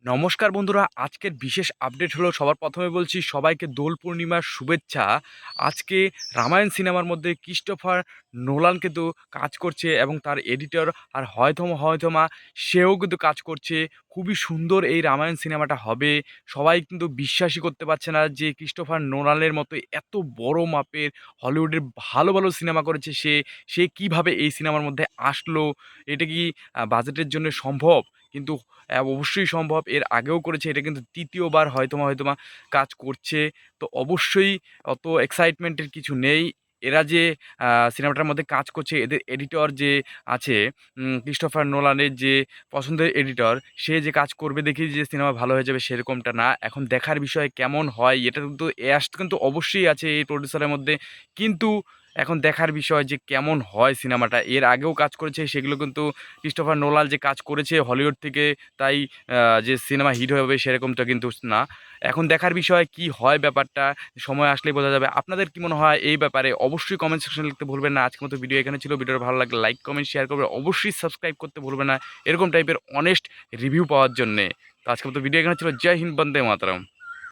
নমস্কার বন্ধুরা, আজকের বিশেষ আপডেট হলো সবার প্রথমে বলছি সবাইকে দোল পূর্ণিমার শুভেচ্ছা। আজকে রামায়ণ সিনেমার মধ্যে ক্রিস্টোফার নোলান কিন্তু কাজ করছে এবং তার এডিটর আর হয়তোমা সেও কিন্তু কাজ করছে। খুবই সুন্দর এই রামায়ণ সিনেমাটা হবে। সবাই কিন্তু বিশ্বাসই করতে পারছে না যে ক্রিস্টোফার নোলানের মতো এত বড় মাপের হলিউডের ভালো ভালো সিনেমা করেছে সে কিভাবে এই সিনেমার মধ্যে আসলো। এটা কি বাজেটের জন্য সম্ভব? কিন্তু অবশ্যই সম্ভব। এর আগেও করেছে। এটা কিন্তু ৩য় বার হয়তোমা কাজ করছে। তো অবশ্যই অত এক্সাইটমেন্টের কিছু নেই। এরা যে সিনেমাটার মধ্যে কাজ করছে, এদের এডিটর যে আছে, ক্রিস্টোফার নোলানের যে পছন্দের এডিটর, সে যে কাজ করবে দেখেই যে সিনেমা ভালো হয়ে যাবে সেরকমটা না। এখন দেখার বিষয় কেমন হয়। এটা কিন্তু অ্যাশ কিন্তু অবশ্যই আছে এই প্রোডিউসারের মধ্যে। কিন্তু এখন দেখার বিষয় যে কেমন হয় সিনেমাটা। এর আগেও কাজ করেছে, সেগুলো কিন্তু ক্রিস্টোফার নোলান যে কাজ করেছে হলিউড থেকে, তাই যে সিনেমা হিট হবে সেরকমটা কিন্তু না। এখন দেখার বিষয় কি হয় ব্যাপারটা, সময় আসলেই বোঝা যাবে। আপনাদের কি মনে হয় এই ব্যাপারে? অবশ্যই কমেন্ট সেকশনে লিখতে ভুলবেন না। আজকের মতো ভিডিও এখানে ছিল। ভিডিওটা ভালো লাগলে লাইক, কমেন্ট, শেয়ার করবেন। অবশ্যই সাবস্ক্রাইব করতে ভুলবেন না এরকম টাইপের অনেস্ট রিভিউ পাওয়ার জন্যে। তো আজকের মতো ভিডিও এখানে ছিল। জয় হিন্দ, বন্দে মাতরম।